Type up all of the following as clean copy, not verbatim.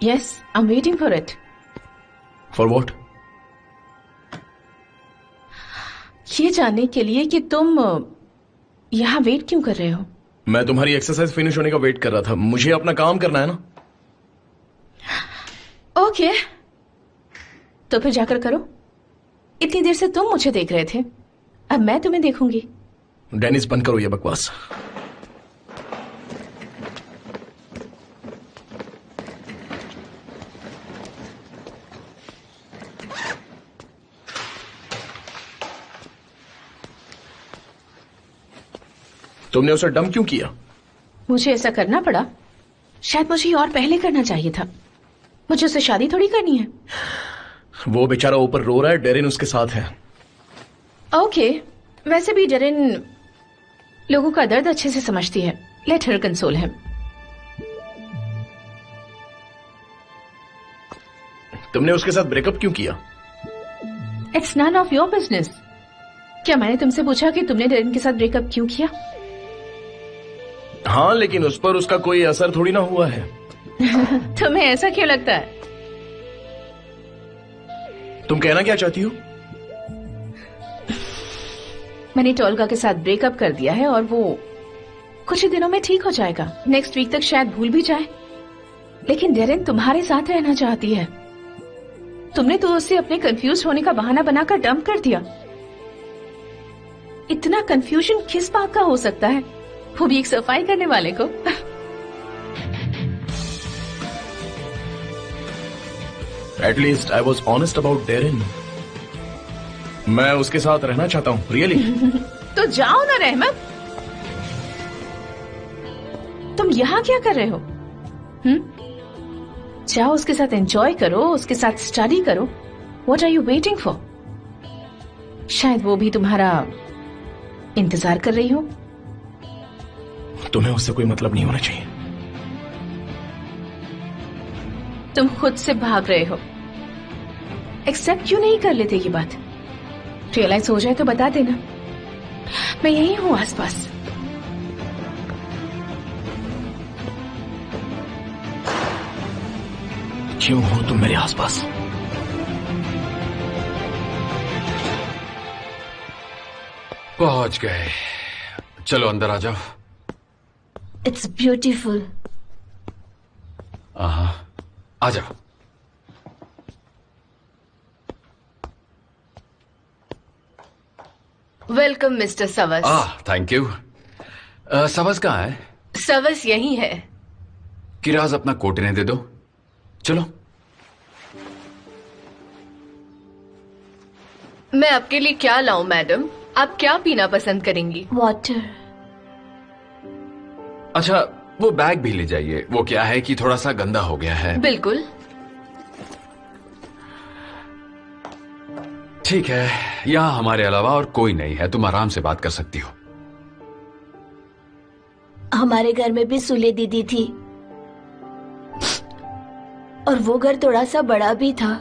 Yes, I'm waiting for it. For what? ये जानने के लिए कि तुम यहाँ वेट क्यों कर रहे हो? मैं तुम्हारी एक्सरसाइज फिनिश होने का वेट कर रहा था। मुझे अपना काम करना है ना। ओके, तो फिर जाकर करो। इतनी देर से तुम मुझे देख रहे थे, अब मैं तुम्हें देखूंगी। डेनिस, बंद करो ये बकवास। तुमने उसे डंप क्यों किया? मुझे ऐसा करना पड़ा। शायद मुझे और पहले करना चाहिए था। मुझे उससे शादी थोड़ी करनी है। वो बेचारा ऊपर रो रहा है, डेरिन उसके साथ है। ओके, वैसे भी डेरिन लोगों का दर्द अच्छे से समझती है। Let her console him. तुमने उसके साथ ब्रेकअप क्यों किया? It's none of your business. क्या मैंने तुमसे पूछा कि तुमने डेरिन के साथ ब्रेकअप क्यों किया? हाँ, लेकिन उस पर उसका कोई असर थोड़ी ना हुआ है। तुम्हें ऐसा क्यों लगता है? तुम कहना क्या चाहती हो? मैंने टोल्गा के साथ ब्रेकअप कर दिया है और वो कुछ ही दिनों में ठीक हो जाएगा। नेक्स्ट वीक तक शायद भूल भी जाए। लेकिन डेरिन तुम्हारे साथ रहना चाहती है। तुमने तो उसे अपने कंफ्यूज होने का बहाना बनाकर डंप कर दिया। इतना कंफ्यूजन किस बात का हो सकता है, वो भी एक सफाई करने वाले को? At least I was honest about Darren. मैं उसके साथ रहना चाहता हूँ, रियली। तो जाओ ना रहमत। तुम यहाँ क्या कर रहे हो? जाओ उसके साथ एंजॉय करो, उसके साथ स्टडी करो। What are you waiting for? शायद वो भी तुम्हारा इंतजार कर रही हो। तुम्हें उससे कोई मतलब नहीं होना चाहिए। तुम खुद से भाग रहे हो। एक्सेप्ट क्यों नहीं कर लेते ये बात? रियलाइज हो जाए तो बता देना। मैं यही हूं आसपास। क्यों हो तुम मेरे आसपास? पहुंच गए। चलो अंदर आ जाओ। It's beautiful. आ जाओ। वेलकम मिस्टर सवस। Thank you. सवस कहाँ है? सवस यही है। किराज अपना कोट इन्हें दे दो। चलो। मैं आपके लिए क्या लाऊं मैडम? आप क्या पीना पसंद करेंगी? वाटर। अच्छा, वो बैग भी ले जाइए। वो क्या है कि थोड़ा सा गंदा हो गया है। बिल्कुल। ठीक है, यहाँ हमारे अलावा और कोई नहीं है। तुम आराम से बात कर सकती हो। हमारे घर में भी सुले दीदी थी और वो घर थोड़ा सा बड़ा भी था।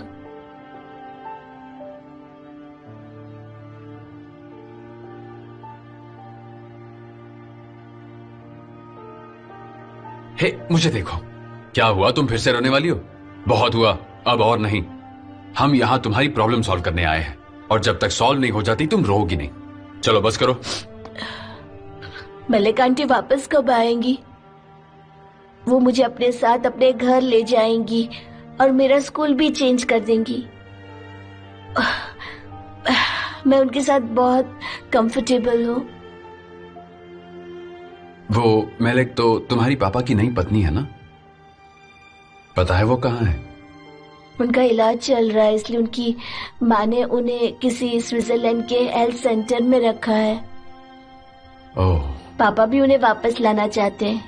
हे, मुझे देखो। क्या हुआ? तुम फिर से रोने वाली हो? बहुत हुआ, अब और नहीं। हम यहाँ तुम्हारी प्रॉब्लम सॉल्व करने आए हैं और जब तक सॉल्व नहीं हो जाती तुम रोगी नहीं। चलो बस करो। मलिक आंटी वापस कब आएंगी? वो मुझे अपने साथ अपने घर ले जाएंगी और मेरा स्कूल भी चेंज कर देंगी। मैं उनके साथ बहुत कंफर्टेबल हूँ। वो मेलेक तो तुम्हारी पापा की नई पत्नी है ना? पता है वो कहाँ है? उनका इलाज चल रहा है, इसलिए उनकी माँ ने उन्हें किसी स्विट्जरलैंड के हेल्थ सेंटर में रखा है। ओह। पापा भी उन्हें वापस लाना चाहते हैं।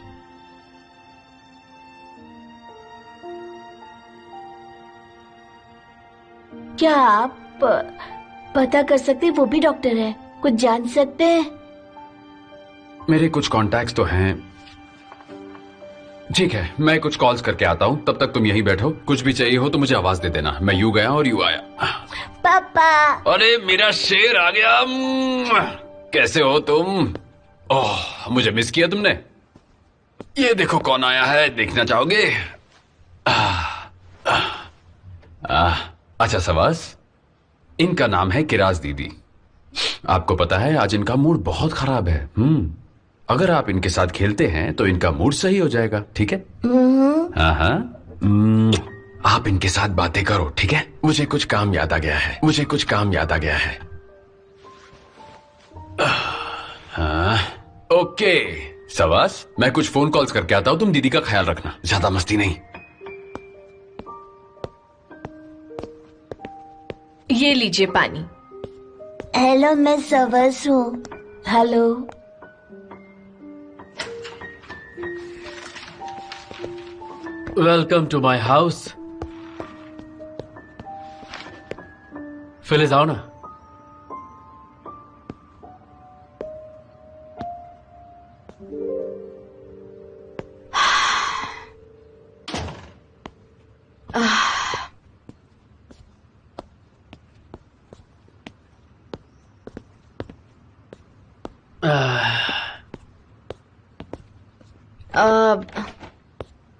क्या आप पता कर सकते हैं वो भी डॉक्टर है? कुछ जान सकते हैं? मेरे कुछ कॉन्टैक्ट्स तो हैं। ठीक है, मैं कुछ कॉल्स करके आता हूँ। तब तक तुम यहीं बैठो। कुछ भी चाहिए हो तो मुझे आवाज दे देना। मैं यूं गया और यूं आया। पापा। अरे मेरा शेर आ गया। कैसे हो तुम? ओह, मुझे मिस किया तुमने? ये देखो कौन आया है, देखना चाहोगे? अच्छा सवास, इनका नाम है किराज दीदी। आपको पता है आज इनका मूड बहुत खराब है। अगर आप इनके साथ खेलते हैं तो इनका मूड सही हो जाएगा, ठीक है? हाँ हाँ। आप इनके साथ बातें करो, ठीक है? मुझे कुछ काम याद आ गया है। हाँ ओके सवास, मैं कुछ फोन कॉल्स करके आता हूं, तुम दीदी का ख्याल रखना, ज्यादा मस्ती नहीं। ये लीजिए पानी। हेलो, मैं सवस हूँ। Hello. Welcome to my house. Please आओ ना।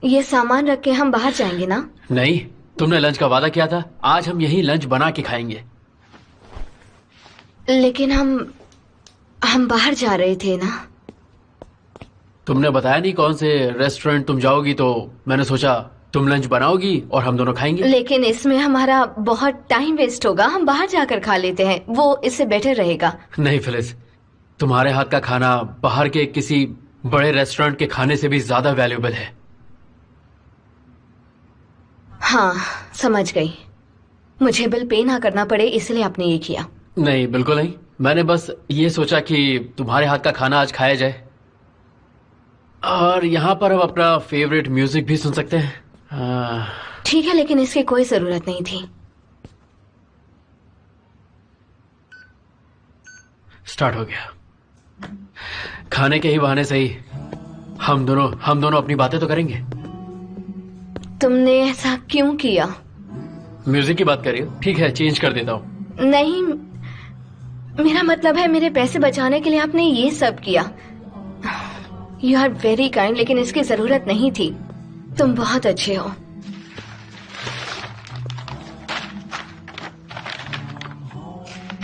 ये सामान रख के हम बाहर जाएंगे ना? नहीं, तुमने लंच का वादा किया था, आज हम यही लंच बना के खाएंगे। लेकिन हम बाहर जा रहे थे ना। तुमने बताया नहीं कौन से रेस्टोरेंट तुम जाओगी, तो मैंने सोचा तुम लंच बनाओगी और हम दोनों खाएंगे। लेकिन इसमें हमारा बहुत टाइम वेस्ट होगा, हम बाहर जाकर खा लेते हैं, वो इससे बेटर रहेगा। नहीं फिलिस, तुम्हारे हाथ का खाना बाहर के किसी बड़े रेस्टोरेंट के खाने से भी ज्यादा वैल्यूएबल है। हाँ समझ गई, मुझे बिल पे ना करना पड़े इसलिए आपने ये किया। नहीं बिल्कुल नहीं, मैंने बस ये सोचा कि तुम्हारे हाथ का खाना आज खाया जाए, और यहाँ पर हम अपना फेवरेट म्यूजिक भी सुन सकते हैं। ठीक है, लेकिन इसकी कोई जरूरत नहीं थी। स्टार्ट हो गया। खाने के ही बहाने से ही हम दोनों अपनी बातें तो करेंगे। तुमने ऐसा क्यों किया? म्यूजिक की बात कर रही हो? ठीक है, चेंज कर देता हूँ। नहीं, मेरा मतलब है मेरे पैसे बचाने के लिए आपने ये सब किया। यू आर वेरी काइंड, लेकिन इसकी जरूरत नहीं थी। तुम बहुत अच्छे हो।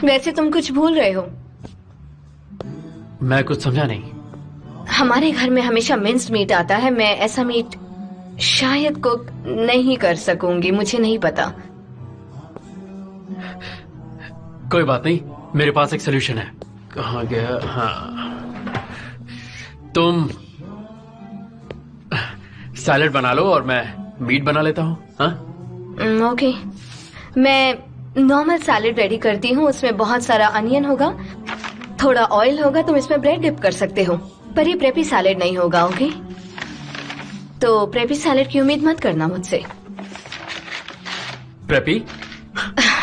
वैसे तुम कुछ भूल रहे हो। मैं कुछ समझा नहीं। हमारे घर में हमेशा मिन्स्ड मीट आता है, मैं ऐसा मीट शायद कुक नहीं कर सकूंगी, मुझे नहीं पता। कोई बात नहीं, मेरे पास एक सोल्यूशन है। कहाँ गया? हाँ, तुम सैलेड बना लो और मैं मीट बना लेता हूँ। हाँ ओके, मैं नॉर्मल सैलेड रेडी करती हूँ। उसमें बहुत सारा अनियन होगा, थोड़ा ऑयल होगा, तुम इसमें ब्रेड डिप कर सकते हो, पर ये प्रेपी सैलेड नहीं होगा। ओके, तो प्रेपी सैलेड की उम्मीद मत करना मुझसे। प्रेपी?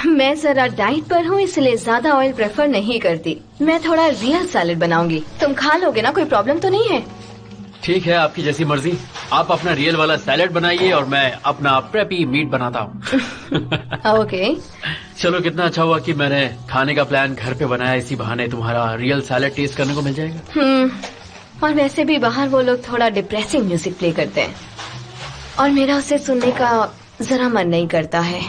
मैं जरा डाइट पर हूँ, इसलिए ज्यादा ऑयल प्रेफर नहीं करती। मैं थोड़ा रियल सैलेड बनाऊंगी, तुम खा लोगे ना? कोई प्रॉब्लम तो नहीं है? ठीक है, आपकी जैसी मर्जी। आप अपना रियल वाला सैलेड बनाइए और मैं अपना प्रेपी मीट बनाता हूँ। ओके। चलो, कितना अच्छा हुआ कि मैंने खाने का प्लान घर पे बनाया, इसी बहाने तुम्हारा रियल सैलेड टेस्ट करने को मिल जाएगा। और वैसे भी बाहर वो लोग थोड़ा डिप्रेसिंग म्यूजिक प्ले करते हैं और मेरा उसे सुनने का जरा मन नहीं करता है।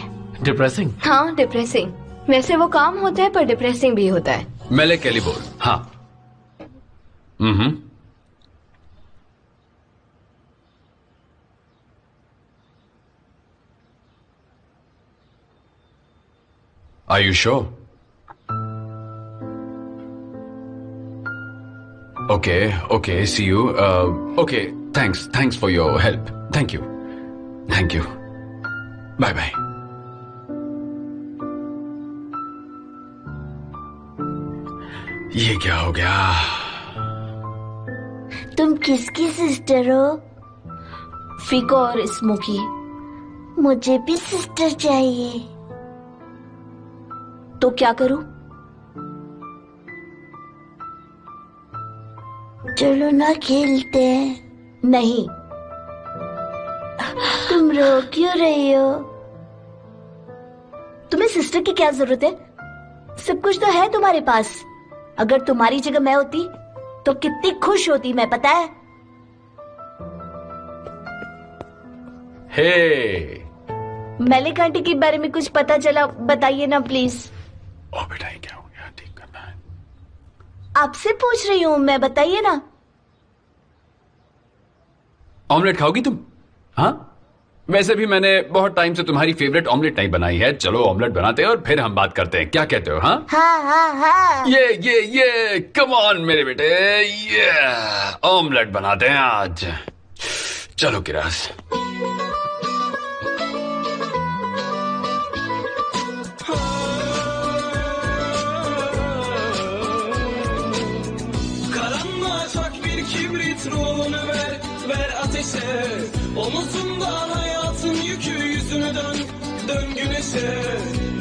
डिप्रेसिंग? हाँ, डिप्रेसिंग। वैसे वो काम होता है पर डिप्रेसिंग भी होता है। मेले कैली बोल। हाँ। Are you sure? Okay, see you. Okay, thanks for your help. Thank you. Bye. ये क्या हो गया? तुम किसकी सिस्टर हो? फिको और स्मोकी। मुझे भी सिस्टर चाहिए। तो क्या करूं? चलो ना खेलते हैं। नहीं। तुम रो क्यों रही हो? तुम्हें सिस्टर की क्या जरूरत है? सब कुछ तो है तुम्हारे पास। अगर तुम्हारी जगह मैं होती तो कितनी खुश होती मैं, पता है? हे, मलिक आंटी के बारे में कुछ पता चला, बताइए ना प्लीज। ओ बेटा, ये क्या हो गया? ठीक करना है। आपसे पूछ रही हूँ मैं, बताइए ना। ऑमलेट खाओगी तुम? हाँ, वैसे भी मैंने बहुत टाइम से तुम्हारी फेवरेट ऑमलेट नहीं बनाई है। चलो ऑमलेट बनाते हैं और फिर हम बात करते हैं, क्या कहते हो? हाँ हाँ हाँ हाँ। ये कम ऑन मेरे बेटे, ये ऑमलेट बनाते हैं आज। चलो किरास। Karanlığa çak bir kibrit, ruhunu ver, ver ateşe. Omuzundan hayatın yükü, yüzünü dön, dön güneşe.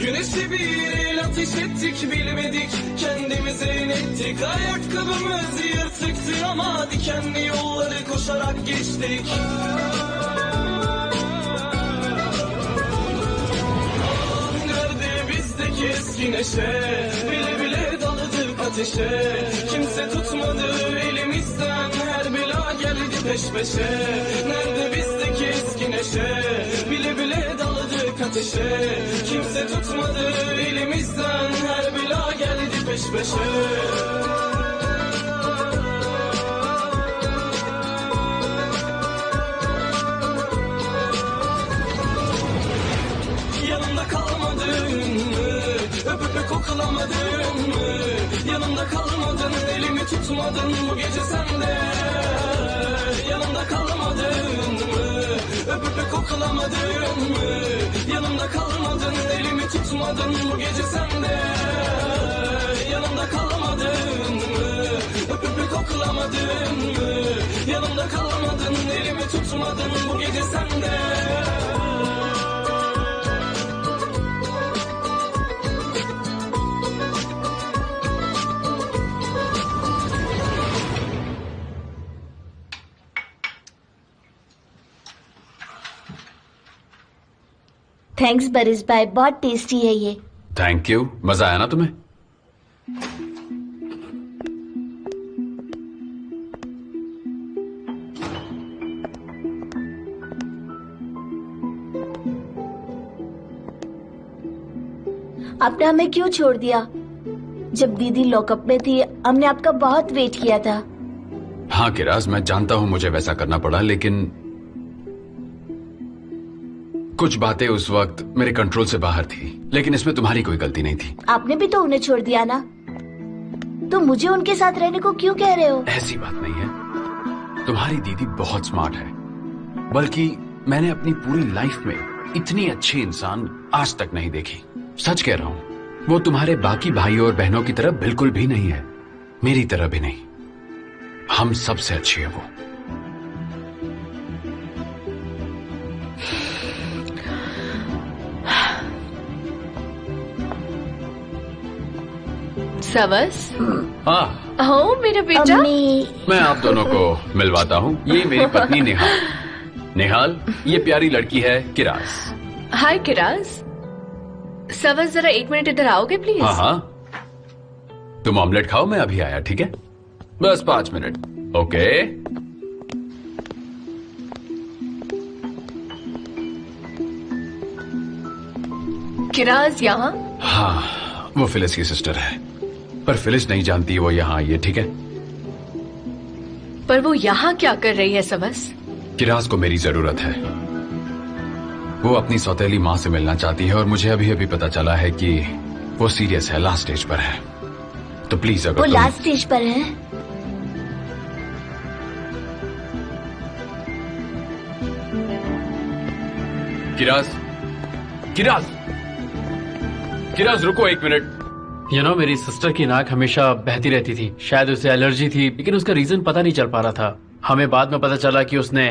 Güneşe bir el ateş ettik, bilmedik, kendimize inettik. Ayakkabımız yırtıktı ama dikenli yolları koşarak geçtik. Nerede bizdeki eski neşe, bile bile daladık ateşe. Kimse tutmadı elimizden, her bela geldi peş peşe. Nerede bizdeki eski neşe, bile bile daladık ateşe. Kimse tutmadı elimizden, her bela geldi peş peşe. Yanımda kalmadın mı? Öpüp koklamadın mı? Yanımda kalmadın, elimi tutmadın bu gece sende. Yanımda kalmadın mı? Öpüp koklamadın mı? Yanımda kalmadın, elimi tutmadın bu gece sende. Yanımda kalmadın mı? Öpüp koklamadın mı? Yanımda kalmadın, elimi tutmadın bu gece sende. Thanks बरिस भाई, बहुत tasty है ये। Thank you. मजा आया ना तुम्हें? आपने हमें क्यों छोड़ दिया? जब दीदी लॉकअप में थी हमने आपका बहुत वेट किया था। हाँ किराज, मैं जानता हूं मुझे वैसा करना पड़ा, लेकिन कुछ बातें उस वक्त मेरे कंट्रोल से बाहर थी। लेकिन इसमें तुम्हारी कोई गलती नहीं थी। आपने भी तो उन्हें छोड़ दिया ना, तो मुझे उनके साथ रहने को क्यों कह रहे हो? ऐसी बात नहीं है। तुम्हारी दीदी बहुत स्मार्ट है, बल्कि मैंने अपनी पूरी लाइफ में इतनी अच्छी इंसान आज तक नहीं देखी। सच कह रहा हूं। वो तुम्हारे बाकी भाइयों और बहनों की तरह बिल्कुल भी नहीं है, मेरी तरह भी नहीं। हम सबसे अच्छी है वो। सवस, हाँ, हो मेरा बेटा। अम्मी, मैं आप दोनों को मिलवाता हूँ। ये मेरी पत्नी निहाल। निहाल, ये प्यारी लड़की है किरास। हाय किराज। सवस, जरा 1 मिनट इधर आओगे प्लीज? हाँ हाँ, तुम ऑमलेट खाओ, मैं अभी आया, ठीक है? बस 5 मिनट। ओके। किराज यहाँ? हाँ, वो फिलिस की सिस्टर है, पर फिलिस नहीं जानती वो यहाँ आई है, ठीक है? पर वो यहाँ क्या कर रही है सवस? किरास को मेरी जरूरत है। वो अपनी सौतेली माँ से मिलना चाहती है और मुझे अभी अभी पता चला है कि वो सीरियस है, लास्ट स्टेज पर है। तो प्लीज अगर वो तुम... लास्ट स्टेज पर है। किरास, किरास, किरास रुको 1 मिनट। मेरी सिस्टर की नाक हमेशा बहती रहती थी। शायद उसे एलर्जी थी, लेकिन उसका रीजन पता नहीं चल पा रहा था। हमें बाद में पता चला कि उसने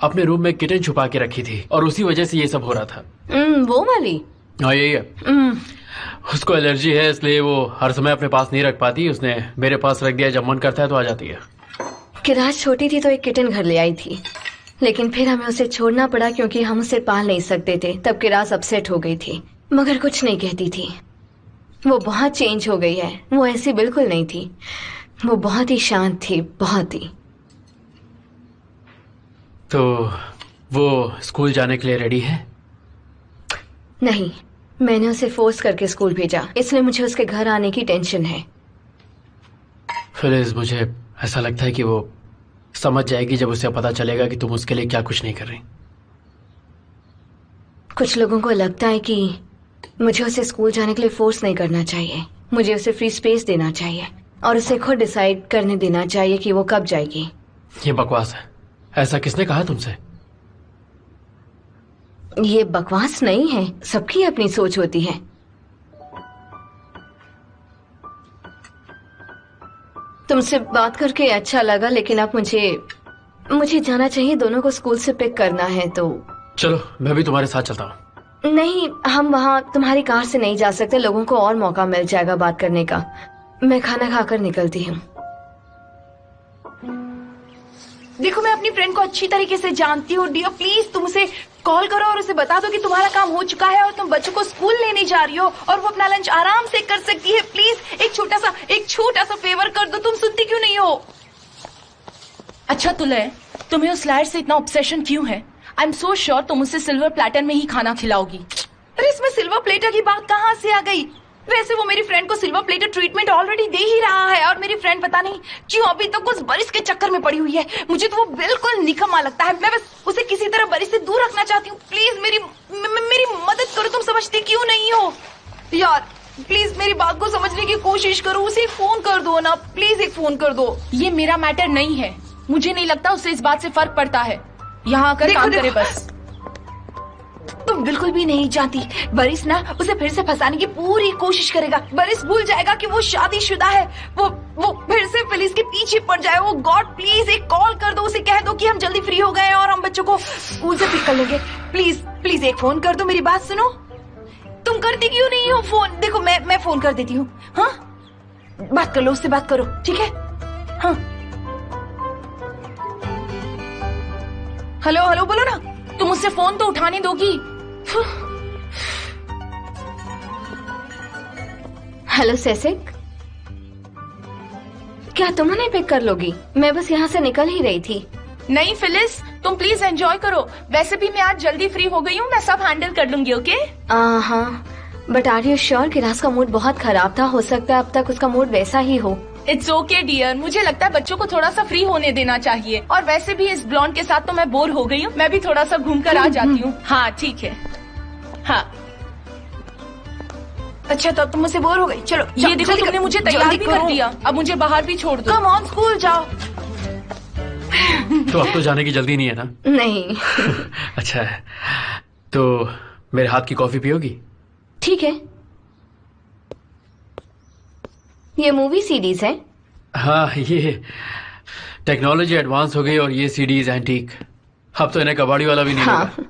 अपने रूम में किटन छुपा के रखी थी और उसी वजह से ये सब हो रहा था। वो वाली? हाँ, यही है। उसको एलर्जी है, इसलिए वो हर समय अपने पास नहीं रख पाती। उसने मेरे पास रख दिया, जब मन करता है तो आ जाती है। किराज छोटी थी तो एक किटन घर ले आई थी, लेकिन फिर हमें उसे छोड़ना पड़ा क्योंकि हम उसे पाल नहीं सकते थे। तब किराज अपसेट हो गई थी, मगर कुछ नहीं कहती थी। वो बहुत चेंज हो गई है। वो ऐसी बिल्कुल नहीं थी। वो बहुत ही शांत थी, बहुत ही। तो वो स्कूल जाने के लिए रेडी है? नहीं, मैंने उसे फोर्स करके स्कूल भेजा, इसलिए मुझे उसके घर आने की टेंशन है। फिलिस, मुझे ऐसा लगता है कि वो समझ जाएगी जब उसे पता चलेगा कि तुम उसके लिए क्या कुछ नहीं कर रही। कुछ लोगों को लगता है कि मुझे उसे स्कूल जाने के लिए फोर्स नहीं करना चाहिए। मुझे उसे फ्री स्पेस देना चाहिए और उसे खुद डिसाइड करने देना चाहिए कि वो कब जाएगी। ये बकवास है। ऐसा किसने कहा तुमसे? ये बकवास नहीं है, सबकी अपनी सोच होती है। तुमसे बात करके अच्छा लगा, लेकिन अब मुझे जाना चाहिए। दोनों को स्कूल से पिक करना है तो चलो, मैं भी तुम्हारे साथ चलता हूँ। नहीं, हम वहाँ तुम्हारी कार से नहीं जा सकते। लोगों को और मौका मिल जाएगा बात करने का। मैं खाना खाकर निकलती हूँ। देखो, मैं अपनी फ्रेंड को अच्छी तरीके से जानती हूँ। डियर, प्लीज तुम उसे कॉल करो और उसे बता दो कि तुम्हारा काम हो चुका है और तुम बच्चों को स्कूल लेने जा रही हो और वो अपना लंच आराम से कर सकती है। प्लीज एक छोटा सा फेवर कर दो। तुम सुनती क्यों नहीं हो? अच्छा तुलय, तुम्हें उस लाइट से इतना ऑब्सेशन क्यों है? आई एम सो श्योर तुम उसे सिल्वर प्लेटर में ही खाना खिलाओगी। अरे इसमें सिल्वर प्लेटर की बात कहाँ से आ गई? वैसे वो मेरी फ्रेंड को सिल्वर प्लेटर ट्रीटमेंट ऑलरेडी दे ही रहा है और मेरी फ्रेंड पता नहीं क्यों अभी तक उस बरिस के चक्कर में पड़ी हुई है। मुझे तो वो बिल्कुल निकम्मा लगता है। मैं बस उसे किसी तरह बरिस से दूर रखना चाहती हूँ। प्लीज मेरी मदद करो। तुम समझती क्यों नहीं हो यार? प्लीज मेरी बात को समझने की कोशिश करो। उसे एक फोन कर दो ना, प्लीज एक फोन कर दो। ये मेरा मैटर नहीं है। मुझे नहीं लगता उसे इस बात से फर्क पड़ता है। यहाँ आकर काम करे बस। तुम बिल्कुल भी नहीं जानती, बरिस ना उसे फिर से फंसाने की पूरी कोशिश करेगा। बरिस भूल जाएगा कि वो शादीशुदा है। वो फिर से फिलिस के पीछे पड़ जाए। वो गॉड प्लीज एक कॉल कर दो, उसे कह दो कि हम जल्दी फ्री हो गए और हम बच्चों को स्कूल से पिक कर लेंगे। प्लीज एक फोन कर दो। मेरी बात सुनो। तुम करती क्यों नहीं हो फोन? देखो मैं फोन कर देती हूँ। हाँ, बात कर लो, उससे बात करो, ठीक है? हाँ, हेलो बोलो ना। तुम उससे फोन तो उठाने दोगी? हेलो सेसिक, क्या तुम नहीं पिक कर लोगी? मैं बस यहाँ से निकल ही रही थी। नहीं फिलिस, तुम प्लीज एंजॉय करो। वैसे भी मैं आज जल्दी फ्री हो गई हूँ। मैं सब हैंडल कर लूंगी। ओके? हाँ, बट आर यू श्योर? किरास का मूड बहुत खराब था। हो सकता है अब तक उसका मूड वैसा ही हो। It's okay dear. मुझे लगता है बच्चों को थोड़ा सा फ्री होने देना चाहिए। और वैसे भी इस ब्लॉन्ड के साथ तो मैं बोर हो गई हूँ। मैं भी थोड़ा सा घूम कर आ जाती हूँ। हाँ ठीक है। हाँ, अच्छा तो तुम मुझसे बोर हो गई। चलो ये देखो, तुमने मुझे तैयार भी कर दिया। अब मुझे बाहर भी छोड़ दो। कम ऑन, स्कूल जाओ। तो अब तो जाने की जल्दी नहीं है ना? नहीं। अच्छा है, तो मेरे हाथ की कॉफी पियोगी? ठीक है। ये मूवी सीडीज है? हाँ, ये टेक्नोलॉजी एडवांस हो गई और ये सीडीज एंटीक। अब तो इन्हें कबाड़ी वाला भी नहीं हाँ। लगा।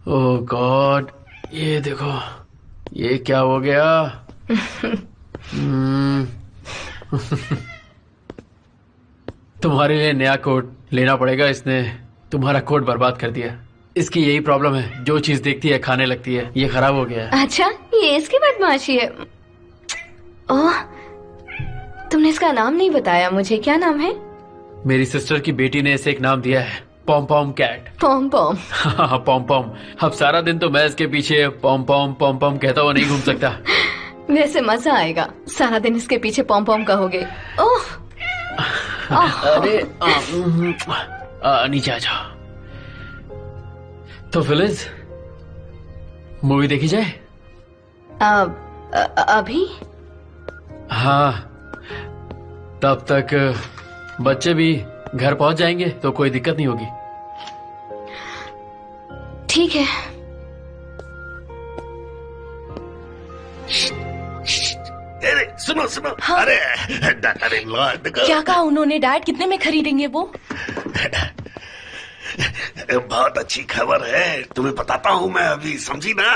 ओह गॉड, ये देखो, ये क्या हो गया? तुम्हारे लिए नया कोट लेना पड़ेगा। इसने तुम्हारा कोट बर्बाद कर दिया। इसकी यही प्रॉब्लम है, जो चीज देखती है खाने लगती है। ये खराब हो गया है। अच्छा, ये इसकी बदमाशी है। ओह, तुमने इसका नाम नहीं बताया मुझे। क्या नाम है? मेरी सिस्टर की बेटी ने इसे एक नाम दिया है, पॉम पॉम कैट। पॉम पॉम। हाँ, पॉम पॉम। अब सारा दिन तो मैं इसके पीछे पॉम पॉम कहता हुआ नहीं घूम सकता। वैसे मजा आएगा, सारा दिन इसके पीछे पॉम पॉम कहोगे। ओह, अरे नीचे आ जाओ। तो फिलिस, मूवी देखी जाए? अभी? हाँ, तब तक बच्चे भी घर पहुंच जाएंगे तो कोई दिक्कत नहीं होगी। ठीक है। अरे सुनो सुनो। हाँ? अरे अरे लॉर्ड को क्या कहा उन्होंने? डैड कितने में खरीदेंगे वो? बहुत अच्छी खबर है, तुम्हें बताता हूँ मैं अभी, समझी ना?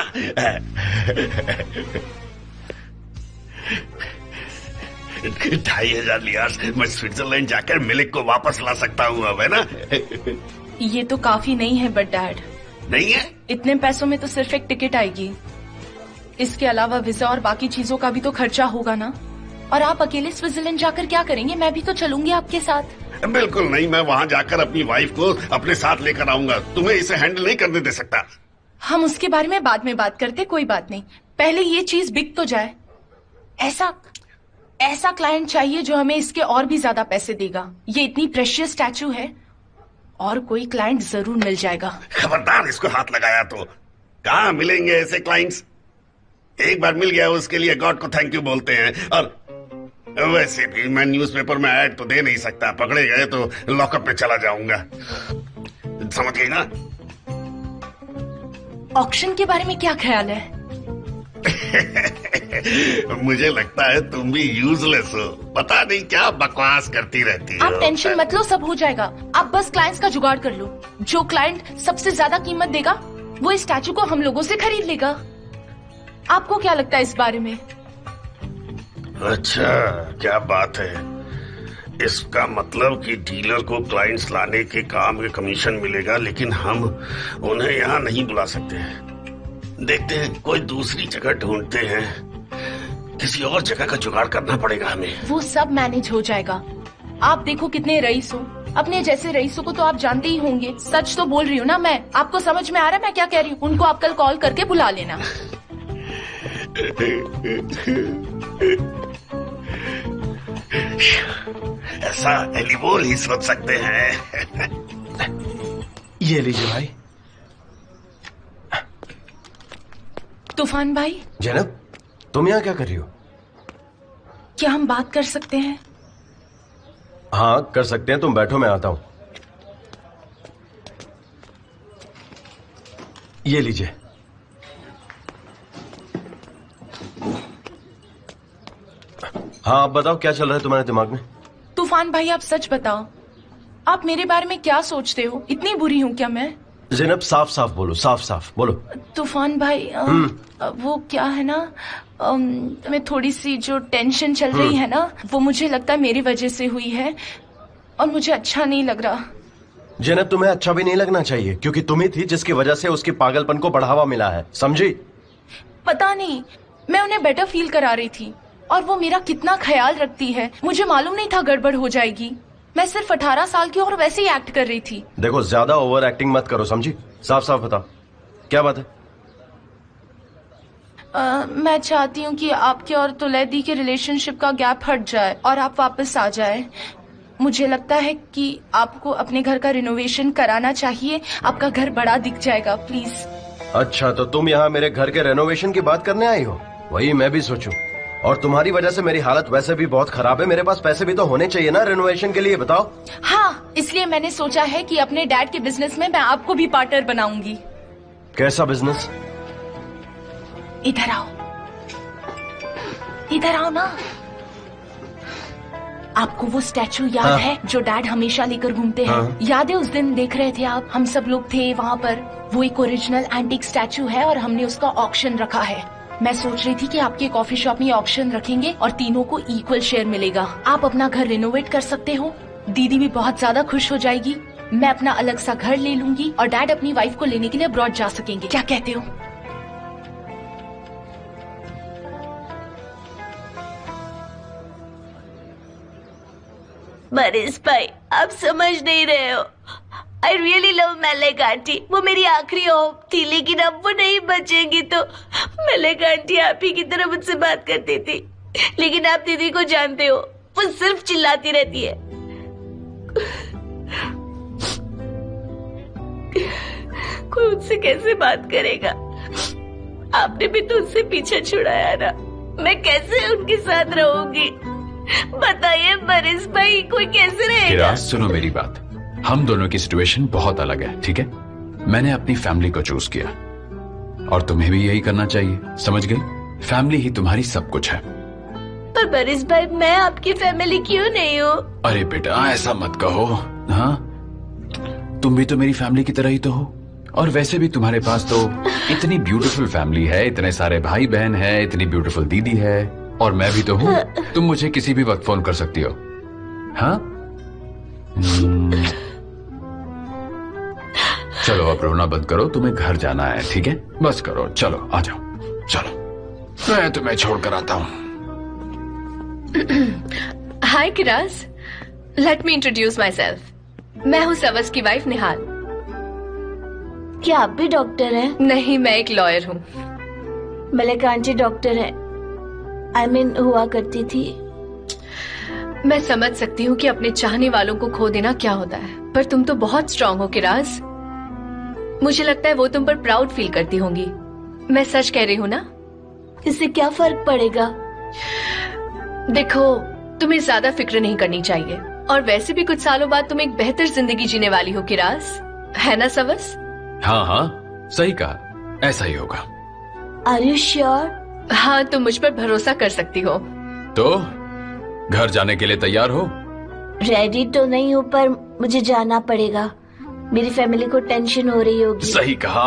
2,500 लियार्स मैं स्विट्जरलैंड जाकर मिलिक को वापस ला सकता हूँ अब, है ना? ये तो काफी नहीं है बट डैड। नहीं है? इतने पैसों में तो सिर्फ एक टिकट आएगी। इसके अलावा वीजा और बाकी चीजों का भी तो खर्चा होगा ना। और आप अकेले स्विट्जरलैंड जाकर क्या करेंगे? मैं भी तो चलूंगी आपके साथ। बिल्कुल नहीं, मैं वहाँ जाकर अपनी वाइफ को अपने साथ लेकर आऊंगा। तुम्हें इसे हैंडल नहीं करने दे सकता। हम उसके बारे में बाद में बात करते, कोई बात नहीं, पहले ये चीज बिक तो जाए। ऐसा क्लाइंट चाहिए जो हमें इसके और भी ज्यादा पैसे देगा। ये इतनी प्रेशियस स्टैचू है, और कोई क्लाइंट जरूर मिल जाएगा। खबरदार इसको हाथ लगाया तो। कहाँ मिलेंगे ऐसे क्लाइंट्स? एक बार मिल गया उसके लिए गॉड को थैंक यू बोलते हैं। और वैसे भी मैं न्यूज़पेपर में ऐड तो दे नहीं सकता, पकड़े गए तो लॉकअप में चला जाऊंगा। समझ गई ना? ऑक्शन के बारे में क्या ख्याल है? मुझे लगता है तुम भी यूजलेस हो, पता नहीं क्या बकवास करती रहती हो। आप टेंशन मत लो, सब हो जाएगा। आप बस क्लाइंट्स का जुगाड़ कर लो। जो क्लाइंट सबसे ज्यादा कीमत देगा वो इस स्टैचू को हम लोगों से खरीद लेगा। आपको क्या लगता है इस बारे में? अच्छा, क्या बात है। इसका मतलब कि डीलर को क्लाइंट्स लाने के काम के कमीशन मिलेगा, लेकिन हम उन्हें यहाँ नहीं बुला सकते। देखते हैं, कोई दूसरी जगह ढूंढते हैं। किसी और जगह का जुगाड़ करना पड़ेगा हमें। वो सब मैनेज हो जाएगा। आप देखो कितने रईस हो, अपने जैसे रईसों को तो आप जानते ही होंगे। सच तो बोल रही हूँ ना मैं, आपको समझ में आ रहा है मैं क्या कह रही हूँ? उनको आप कल कॉल करके बुला लेना। ऐसा एलिबोल ही सोच सकते हैं। ये लीजिए भाई। तूफान भाई, जैनब, तुम यहाँ क्या कर रही हो? क्या हम बात कर सकते हैं? हाँ कर सकते हैं, तुम बैठो, मैं आता हूं। ये लीजिए। हाँ आप बताओ, क्या चल रहा है तुम्हारे दिमाग में? तूफान भाई आप सच बताओ, आप मेरे बारे में क्या सोचते हो? इतनी बुरी हूँ क्या मैं? जैनब साफ साफ बोलो, साफ साफ बोलो। तूफान भाई वो क्या है ना, मैं थोड़ी सी जो टेंशन चल रही है ना, वो मुझे लगता है मेरी वजह से हुई है, और मुझे अच्छा नहीं लग रहा। जैनब तुम्हें अच्छा भी नहीं लगना चाहिए, क्योंकि तुम ही थी जिसकी वजह से उसके पागलपन को बढ़ावा मिला है, समझी? पता नहीं, मैं उन्हें बेटर फील करा रही थी, और वो मेरा कितना ख्याल रखती है। मुझे मालूम नहीं था गड़बड़ हो जाएगी। मैं सिर्फ 18 साल की और वैसे ही एक्ट कर रही थी। देखो ज्यादा ओवर एक्टिंग मत करो, समझी? साफ साफ बताओ क्या बात है। मैं चाहती हूँ कि आपके और तुलैदी के रिलेशनशिप का गैप हट जाए और आप वापस आ जाए। मुझे लगता है कि आपको अपने घर का रिनोवेशन कराना चाहिए। आपका घर बड़ा दिख जाएगा, प्लीज। अच्छा तो तुम यहाँ मेरे घर के रेनोवेशन की बात करने आई हो? वही मैं भी सोचूं। और तुम्हारी वजह से मेरी हालत वैसे भी बहुत खराब है। मेरे पास पैसे भी तो होने चाहिए ना रेनोवेशन के लिए, बताओ। हाँ, इसलिए मैंने सोचा है कि अपने डैड के बिजनेस में मैं आपको भी पार्टनर बनाऊंगी। कैसा बिजनेस? इधर आओ, इधर आओ ना। आपको वो स्टैचू याद है जो डैड हमेशा लेकर घूमते हैं? याद है उस दिन देख रहे थे आप, हम सब लोग थे वहाँ पर। वो एक ओरिजिनल एंटीक स्टैचू है और हमने उसका ऑक्शन रखा है। मैं सोच रही थी कि आपके कॉफी शॉप में ऑक्शन रखेंगे और तीनों को इक्वल शेयर मिलेगा। आप अपना घर रिनोवेट कर सकते हो, दीदी भी बहुत ज्यादा खुश हो जाएगी। मैं अपना अलग सा घर ले लूंगी और डैड अपनी वाइफ को लेने के लिए अब्रॉड जा सकेंगे। क्या कहते हो? मरीज भाई, आप समझ नहीं रहे हो। I really love maleic aunty. वो मेरी आखिरी होप थी, लेकिन अब वो नहीं बचेंगी। तो मेलेक आंटी आप ही की तरह मुझसे बात करती थी, लेकिन आप दीदी को जानते हो, वो सिर्फ चिल्लाती रहती है। कोई उनसे कैसे बात करेगा? आपने भी तो उनसे पीछे छुड़ाया ना। मैं कैसे उनके साथ रहूंगी? बताइए मरीज भाई, कोई कैसे रहेगा? किराज सुनो मेरी बात, हम दोनों की सिचुएशन बहुत अलग है, ठीक है? मैंने अपनी फैमिली को चूज किया और तुम्हें भी यही करना चाहिए, समझ गई? फैमिली ही तुम्हारी सब कुछ है। पर मरीज भाई, मैं आपकी फैमिली क्यों नहीं हूँ? अरे बेटा ऐसा मत कहो। हाँ, तुम भी तो मेरी फैमिली की तरह ही तो हो। और वैसे भी तुम्हारे पास तो इतनी ब्यूटीफुल फैमिली है, इतने सारे भाई बहन है, इतनी ब्यूटीफुल दीदी है, और मैं भी तो हूँ। तुम मुझे किसी भी वक्त फोन कर सकती हो। हाँ चलो अब रोना बंद करो, तुम्हें घर जाना है, ठीक है? बस करो, चलो आ जाओ, चलो मैं तुम्हें छोड़कर आता हूँ। हाय किराज, let me introduce myself. मैं हूँ सवस की वाइफ निहाल। क्या आप भी डॉक्टर हैं? नहीं, मैं एक लॉयर हूँ। मलिक आंटी डॉक्टर है, आई मीन हुआ करती थी। मैं समझ सकती हूँ कि अपने चाहने वालों को खो देना क्या होता है, पर तुम तो बहुत स्ट्रांग हो किराज। मुझे लगता है वो तुम पर प्राउड फील करती होंगी। मैं सच कह रही हूँ ना? इससे क्या फर्क पड़ेगा? देखो, तुम्हें ज्यादा फिक्र नहीं करनी चाहिए, और वैसे भी कुछ सालों बाद तुम एक बेहतर जिंदगी जीने वाली हो किराज, है ना सवस? हाँ हाँ, सही कहा, ऐसा ही होगा। Are you sure? हाँ, तुम मुझ पर भरोसा कर सकती हो। तो घर जाने के लिए तैयार हो? रेडी तो नहीं हूँ, पर मुझे जाना पड़ेगा। मेरी फैमिली को टेंशन हो रही होगी। सही कहा,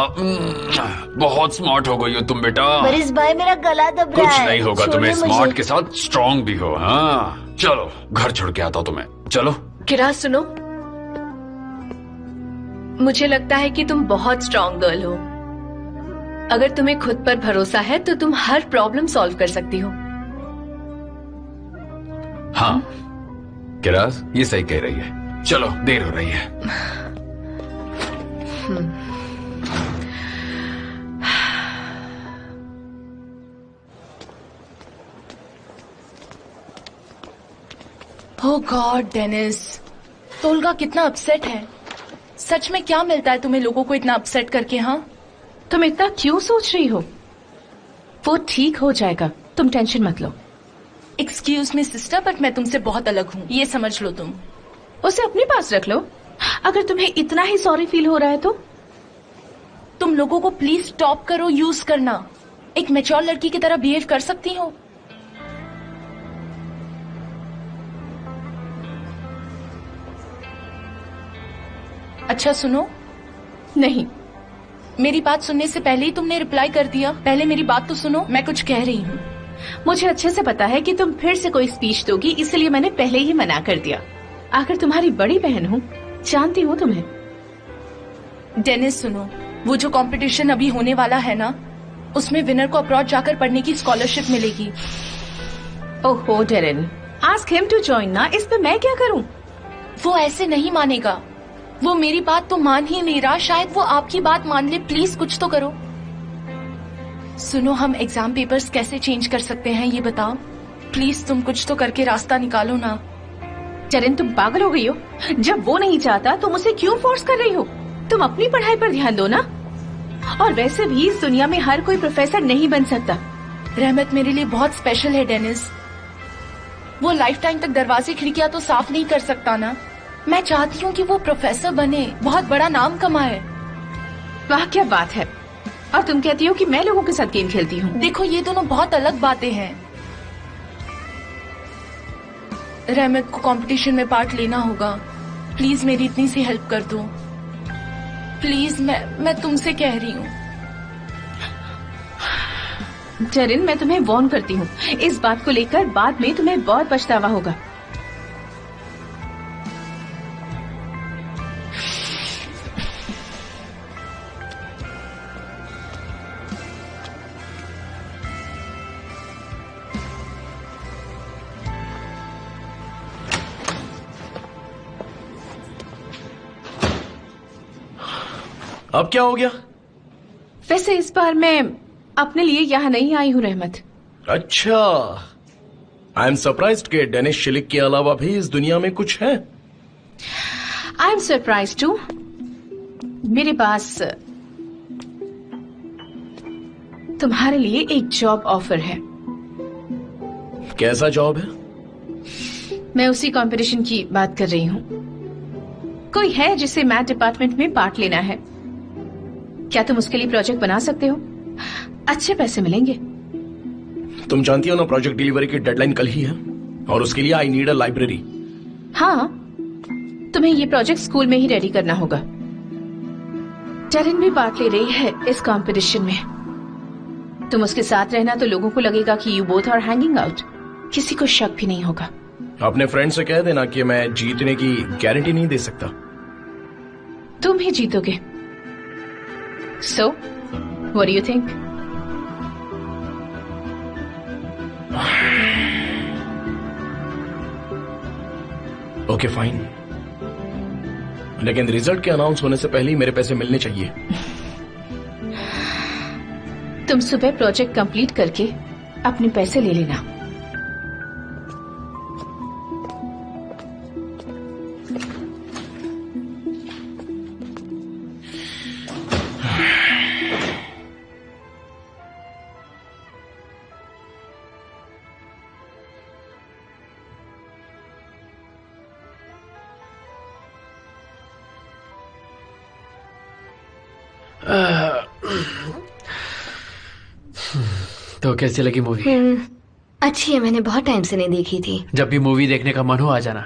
बहुत स्मार्ट हो गई हो तुम बेटा। बरिस भाई, मेरा गला दब रहा है। कुछ नहीं होगा, तुम्हें छोड़ो स्मार्ट मुझे। के साथ स्ट्रांग भी हो। हाँ चलो, घर छोड़ के आता हूँ तुम्हें, चलो। किराज सुनो, मुझे लगता है कि तुम बहुत स्ट्रांग गर्ल हो। अगर तुम्हें खुद पर भरोसा है तो तुम हर प्रॉब्लम सॉल्व कर सकती हो। हाँ किराज, ये सही कह रही है। चलो, देर हो रही है। ओह गॉड डेनिस, तोलगा कितना अपसेट है। सच में क्या मिलता है तुम्हें लोगों को इतना अपसेट करके? हाँ, तुम इतना क्यों सोच रही हो? वो ठीक हो जाएगा, तुम टेंशन मत लो। एक्सक्यूज मी सिस्टर, बट मैं तुमसे बहुत अलग हूँ, ये समझ लो तुम। उसे अपने पास रख लो। अगर तुम्हें इतना ही सॉरी फील हो रहा है तो तुम लोगों को प्लीज स्टॉप करो यूज करना। एक मैच्योर लड़की की तरह बिहेव कर सकती हो। अच्छा सुनो, नहीं। मेरी बात सुनने से पहले ही तुमने रिप्लाई कर दिया। पहले मेरी बात तो सुनो, मैं कुछ कह रही हूँ। मुझे अच्छे से पता है कि तुम फिर से कोई स्पीच दोगी, इसलिए मैंने पहले ही मना कर दिया। आखिर तुम्हारी बड़ी बहन हूँ, जानती हूँ तुम्हें। डेनिस सुनो, वो जो कंपटीशन अभी होने वाला है ना, उसमें विनर को अब्रॉड जाकर पढ़ने की स्कॉलरशिप मिलेगी। ओहो Darren, ask him to join ना, इस पे मैं क्या करूँ? वो ऐसे नहीं मानेगा। वो मेरी बात तो मान ही नहीं रहा, शायद वो आपकी बात मान ले। प्लीज कुछ तो करो। सुनो, हम एग्जाम पेपर्स कैसे चेंज कर सकते हैं ये बताओ। प्लीज तुम कुछ तो करके रास्ता निकालो ना। डेरेन, तुम पागल हो गई हो? जब वो नहीं चाहता तुम उसे क्यों फोर्स कर रही हो? तुम अपनी पढ़ाई पर ध्यान दो ना। और वैसे भी इस दुनिया में हर कोई प्रोफेसर नहीं बन सकता। रहमत मेरे लिए बहुत स्पेशल है डेनिस। वो लाइफ टाइम तक दरवाजे खिड़कियां तो साफ नहीं कर सकता ना। मैं चाहती हूँ कि वो प्रोफेसर बने, बहुत बड़ा नाम कमाए। वाह क्या बात है। और तुम कहती हो कि मैं लोगों के साथ गेम खेलती हूँ। देखो, ये दोनों बहुत अलग बातें हैं। रहमत को कंपटीशन में पार्ट लेना होगा। प्लीज मेरी इतनी सी हेल्प कर दो। प्लीज, मैं तुमसे कह रही हूँ। डेरेन, मैं तुम्हें वार्न करती हूँ, इस बात को लेकर बाद में तुम्हें बहुत पछतावा होगा। अब क्या हो गया? वैसे इस बार मैं अपने लिए यहाँ नहीं आई हूँ रहमत। अच्छा, आई एम सरप्राइज्ड कि डेनिस शिलिक के अलावा भी इस दुनिया में कुछ है। I am surprise too. मेरे पास तुम्हारे लिए एक जॉब ऑफर है। कैसा जॉब है? मैं उसी कंपटीशन की बात कर रही हूँ। कोई है जिसे मैथ डिपार्टमेंट में पार्ट लेना है। क्या तुम उसके लिए प्रोजेक्ट बना सकते हो? अच्छे पैसे मिलेंगे। तुम जानती हो ना, प्रोजेक्ट डिलीवरी की डेडलाइन कल ही है, और उसके लिए आई नीड अ लाइब्रेरी। हाँ, तुम्हें ये प्रोजेक्ट स्कूल में ही रेडी करना होगा। डेरेन भी पार्ट ले रही है इस कंपटीशन में। तुम उसके साथ रहना तो लोगों को लगेगा कि you both are hanging out. किसी को शक भी नहीं होगा। अपने फ्रेंड से कह देना कि मैं जीतने की गारंटी नहीं दे सकता। तुम ही जीतोगे। So, what do you think? Okay fine, लेकिन रिजल्ट के अनाउंस होने से पहले ही मेरे पैसे मिलने चाहिए। तुम सुबह प्रोजेक्ट कंप्लीट करके अपने पैसे ले लेना। तो कैसी लगी मूवी? अच्छी है, मैंने बहुत टाइम से नहीं देखी थी। जब भी मूवी देखने का मन हो आ जाना।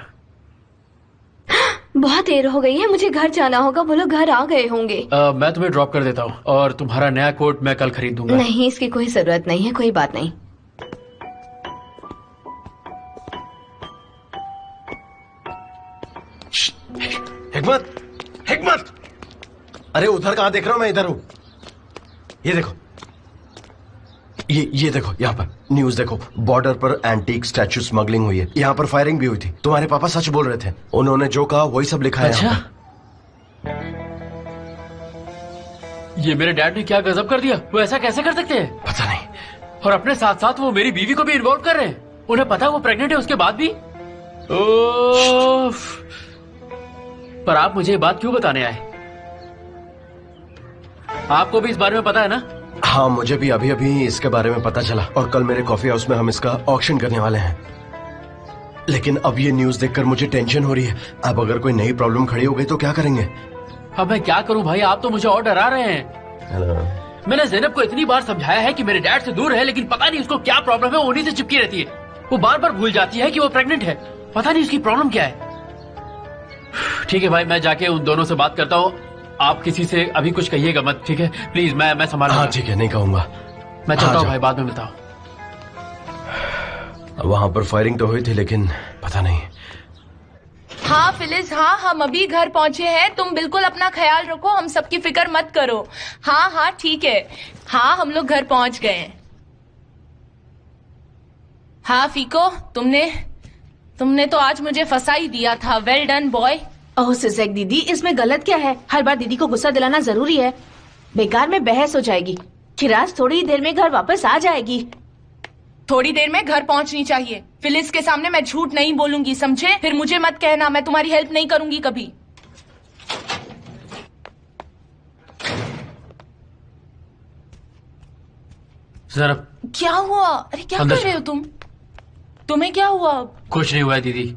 बहुत देर हो गई है, मुझे घर जाना होगा। वो लोग घर आ गए होंगे। मैं तुम्हें ड्रॉप कर देता हूँ और तुम्हारा नया कोट मैं कल खरीद दूंगा। नहीं, इसकी कोई जरूरत नहीं है, कोई बात नहीं। हिकमत, हिकमत, अरे उधर कहाँ देख रहा हूँ? मैं इधर हूँ। ये देखो, ये देखो, यहाँ पर न्यूज देखो। बॉर्डर पर एंटीक स्टैचू स्मगलिंग हुई है। यहाँ पर फायरिंग भी हुई थी। तुम्हारे पापा सच बोल रहे थे, उन्होंने जो कहा वही सब लिखा है। अच्छा, ये मेरे डैड ने क्या गजब कर दिया। वो ऐसा कैसे कर सकते हैं? पता नहीं। और अपने साथ साथ वो मेरी बीवी को भी इन्वॉल्व कर रहे हैं। उन्हें पता है वो प्रेग्नेंट है उसके बाद भी। ओफ। पर आप मुझे ये बात क्यों बताने आए? आपको भी इस बारे में पता है ना? हाँ, मुझे भी अभी अभी इसके बारे में पता चला और कल मेरे कॉफी हाउस में हम इसका ऑक्शन करने वाले हैं। लेकिन अब ये न्यूज देखकर मुझे टेंशन हो रही है। अब अगर कोई नई प्रॉब्लम खड़ी हो गई तो क्या करेंगे? अब मैं क्या करूं भाई, आप तो मुझे और डरा रहे हैं। मैंने ज़ैनब को इतनी बार समझाया है कि मेरे डैड से दूर है, लेकिन पता नहीं उसको क्या प्रॉब्लम है, उन्हीं से चिपकी रहती है। वो बार बार भूल जाती है कि वो प्रेग्नेंट है। पता नहीं उसकी प्रॉब्लम क्या है। ठीक है भाई, मैं जाके उन दोनों से बात करता हूँ। आप किसी से अभी कुछ कहिएगा मत, ठीक है? प्लीज, मैं संभालूंगा। हाँ ठीक है, नहीं कहूंगा। मैं चलता हूँ भाई, बाद में बताओ। वहां पर फायरिंग तो हुई थी, लेकिन पता नहीं। हाँ फिलिस, हाँ हम अभी घर पहुंचे हैं। तुम बिल्कुल अपना ख्याल रखो, हम सबकी फिक्र मत करो। हाँ हाँ ठीक है। हाँ हम लोग घर पहुंच गए हैं। हाँ फीको, तुमने तो आज मुझे फंसा ही दिया था। Well done boy. ओह सिज़ेक दीदी, इसमें गलत क्या है? हर बार दीदी को गुस्सा दिलाना जरूरी है? बेकार में बहस हो जाएगी। किराज थोड़ी देर में घर वापस आ जाएगी। थोड़ी देर में घर पहुंचनी चाहिए। फिलिस के सामने मैं झूठ नहीं बोलूंगी, समझे? फिर मुझे मत कहना, मैं तुम्हारी हेल्प नहीं करूंगी कभी। ज़ैनब, क्या हुआ? अरे क्या अंदर कर रहे हो तुम? तुम्हें क्या हुआ? कुछ नहीं हुआ है दीदी।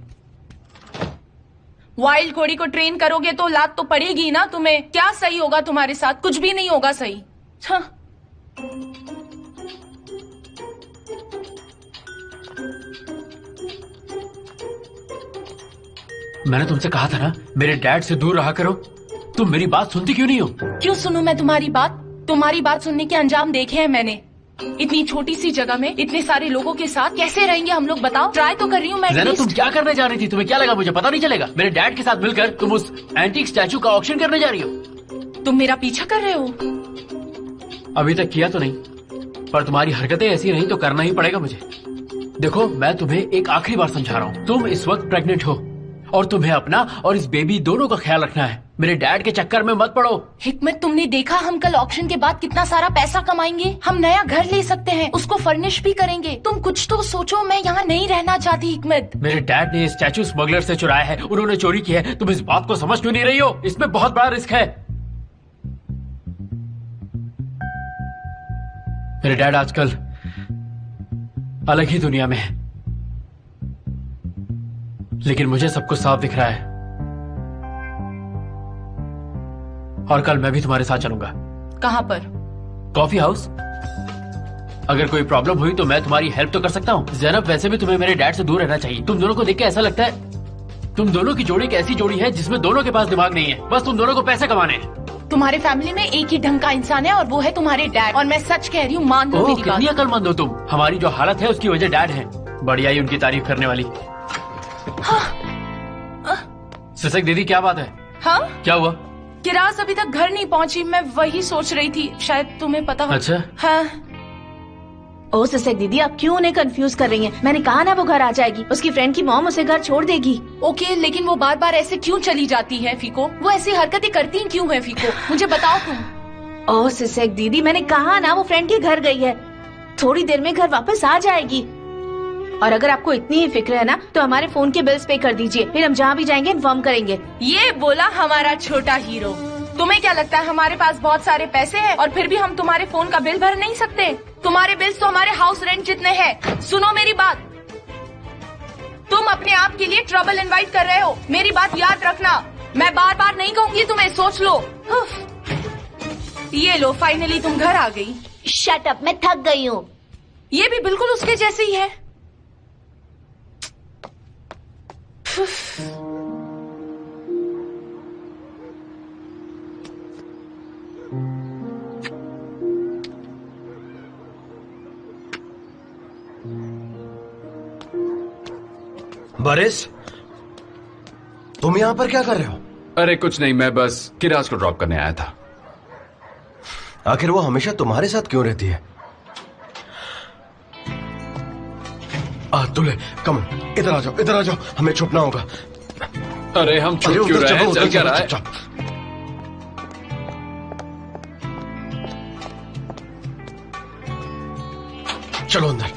वाइल्ड घोड़ी को ट्रेन करोगे तो लात तो पड़ेगी ना तुम्हें। क्या सही होगा तुम्हारे साथ? कुछ भी नहीं होगा सही। हाँ। मैंने तुमसे कहा था ना, मेरे डैड से दूर रहा करो। तुम मेरी बात सुनती क्यों नहीं हो? क्यों सुनूं मैं तुम्हारी बात? तुम्हारी बात सुनने के अंजाम देखे हैं मैंने। इतनी छोटी सी जगह में इतने सारे लोगों के साथ कैसे रहेंगे हम लोग, बताओ? ट्राई तो कर रही हूँ मैं। ज़ैनब, तुम क्या करने जा रही थी? तुम्हें क्या लगा मुझे पता नहीं चलेगा? मेरे डैड के साथ मिलकर तुम उस एंटीक स्टैचू का ऑक्शन करने जा रही हो। तुम मेरा पीछा कर रहे हो? अभी तक किया तो नहीं, पर तुम्हारी हरकतें ऐसी रही तो करना ही पड़ेगा मुझे। देखो, मैं तुम्हें एक आखिरी बार समझा रहा हूँ। तुम इस वक्त प्रेग्नेंट हो और तुम्हें अपना और इस बेबी दोनों का ख्याल रखना है। मेरे डैड के चक्कर में मत पड़ो। हिकमत, तुमने देखा हम कल ऑक्शन के बाद कितना सारा पैसा कमाएंगे? हम नया घर ले सकते हैं, उसको फर्निश भी करेंगे। तुम कुछ तो सोचो, मैं यहाँ नहीं रहना चाहती हिकमत। मेरे डैड ने स्टैचू स्मगलर से चुराया है, उन्होंने चोरी की है। तुम इस बात को समझ क्यों नहीं रही हो? इसमें बहुत बड़ा रिस्क है। मेरे डैड आजकल अलग ही दुनिया में है, लेकिन मुझे सब कुछ साफ दिख रहा है। और कल मैं भी तुम्हारे साथ चलूंगा। कहाँ पर? Coffee house. अगर कोई प्रॉब्लम हुई तो मैं तुम्हारी हेल्प तो कर सकता हूँ। ज़ैनब, वैसे भी तुम्हें मेरे डैड से दूर रहना चाहिए। तुम दोनों को देख के ऐसा लगता है तुम दोनों की जोड़ी एक ऐसी जोड़ी है जिसमें दोनों के पास दिमाग नहीं है, बस तुम दोनों को पैसे कमाने हैं। तुम्हारे फैमिली में एक ही ढंग का इंसान है और वो है तुम्हारे डैड। और मैं सच कह रही हूँ, मान लो मेरी बात। कितनी अक्लमंद हो तुम। हमारी जो हालत है उसकी वजह डैड है। बढ़िया ही उनकी तारीफ करने वाली। सिज़ेक दीदी, क्या बात है? हाँ क्या हुआ? किराज अभी तक घर नहीं पहुंची। मैं वही सोच रही थी, शायद तुम्हें पता हो। अच्छा। हाँ। ओ सिसेक दीदी, आप क्यों उन्हें कंफ्यूज कर रही हैं? मैंने कहा ना वो घर आ जाएगी। उसकी फ्रेंड की मॉम उसे घर छोड़ देगी। ओके, लेकिन वो बार बार ऐसे क्यों चली जाती है फीको? वो ऐसी हरकतें करती क्यों है फीको? मुझे बताओ तुम। ओ सिसेक दीदी, मैंने कहा ना वो फ्रेंड के घर गई है, थोड़ी देर में घर वापस आ जाएगी। और अगर आपको इतनी ही फिक्र है ना तो हमारे फोन के बिल्स पे कर दीजिए, फिर हम जहाँ भी जाएंगे इन्फॉर्म करेंगे। ये बोला हमारा छोटा हीरो। तुम्हें क्या लगता है हमारे पास बहुत सारे पैसे हैं और फिर भी हम तुम्हारे फोन का बिल भर नहीं सकते? तुम्हारे बिल्स तो हमारे हाउस रेंट जितने हैं। सुनो मेरी बात, तुम अपने आप के लिए ट्रबल इनवाइट कर रहे हो। मेरी बात याद रखना, मैं बार बार नहीं कहूंगी तुम्हें, सोच लो। ये लो, फाइनली तुम घर आ गई। शट अप, मैं थक गई हूँ। ये भी बिल्कुल उसके जैसे ही है। बारिश, तुम यहाँ पर क्या कर रहे हो? अरे कुछ नहीं, मैं बस किराज को ड्रॉप करने आया था। आखिर वो हमेशा तुम्हारे साथ क्यों रहती है? तुले, कम इधर आ जाओ, इधर आ जाओ, हमें छुपना होगा। अरे हम छुप क्यों रहे हैं? चल क्या रहा है? चलो अंदर।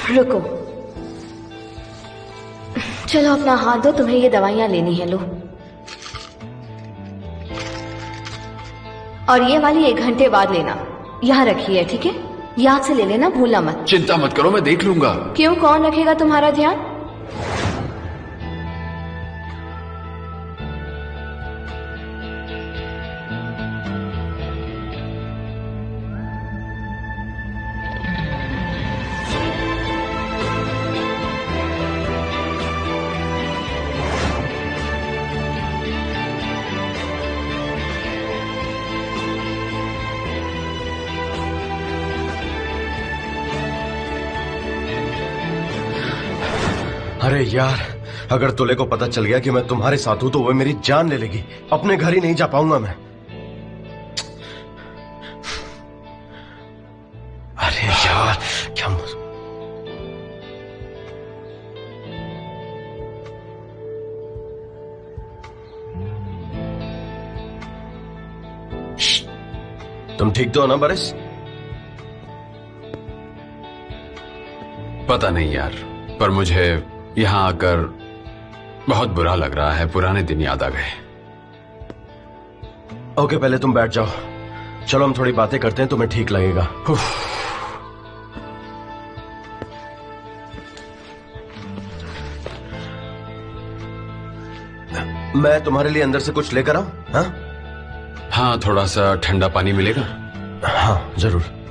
रुको, चलो अपना हाथ दो, तुम्हें ये दवाइयां लेनी है, लो। और ये वाली 1 घंटे बाद लेना, यहाँ रखी है, ठीक है? याद से ले लेना, भूलना मत। चिंता मत करो, मैं देख लूंगा। क्यों, कौन रखेगा तुम्हारा ध्यान? अरे यार, अगर तुले को पता चल गया कि मैं तुम्हारे साथ हूं तो वो मेरी जान ले लेगी। अपने घर ही नहीं जा पाऊंगा मैं। अरे यार, क्या तुम ठीक तो हो ना बारिश? पता नहीं यार, पर मुझे यहाँ आकर बहुत बुरा लग रहा है। पुराने दिन याद आ गए। ओके, पहले तुम बैठ जाओ। चलो हम थोड़ी बातें करते हैं, तुम्हें ठीक लगेगा। मैं तुम्हारे लिए अंदर से कुछ लेकर आऊं? हाँ हाँ, थोड़ा सा ठंडा पानी मिलेगा? हाँ जरूर।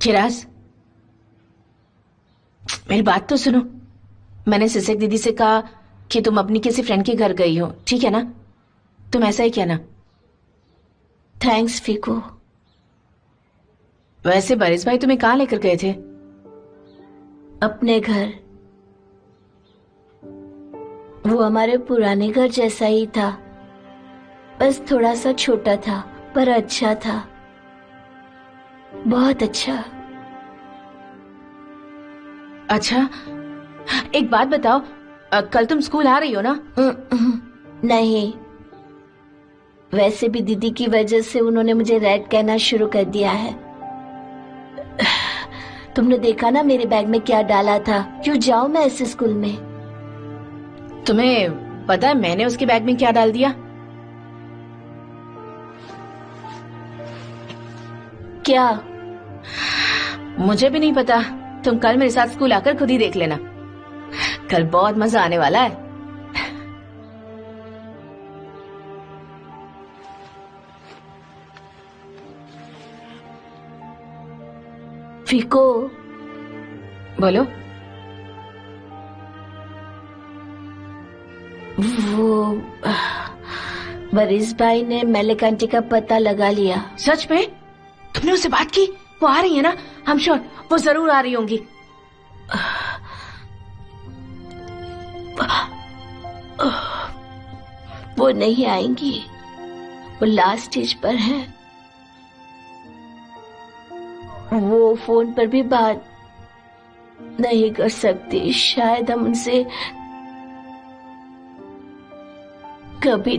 चिराज, मेरी बात तो सुनो। मैंने सिसेक दीदी से कहा कि तुम अपनी किसी फ्रेंड के घर गई हो, ठीक है ना? तुम ऐसा ही कहना। थैंक्स फीको। वैसे बारिश भाई तुम्हें कहाँ लेकर गए थे? अपने घर। वो हमारे पुराने घर जैसा ही था, बस थोड़ा सा छोटा था, पर अच्छा था, बहुत अच्छा। अच्छा, एक बात बताओ, कल तुम स्कूल आ रही हो ना? नहीं, वैसे भी दीदी की वजह से उन्होंने मुझे रेड कहना शुरू कर दिया है। तुमने देखा ना मेरे बैग में क्या डाला था। क्यों जाऊं मैं इस स्कूल में? तुम्हें पता है मैंने उसके बैग में क्या डाल दिया? क्या? मुझे भी नहीं पता। तुम कल मेरे साथ स्कूल आकर खुद ही देख लेना। कल बहुत मजा आने वाला है। फीको, बोलो। वो बरिस भाई ने मलिक आंटी का पता लगा लिया। सच में? तुमने उससे बात की? वो आ रही है ना? हम श्योर वो जरूर आ रही होंगी। वो नहीं आएंगी, वो लास्ट स्टेज पर है। वो फोन पर भी बात नहीं कर सकती। शायद हम उनसे कभी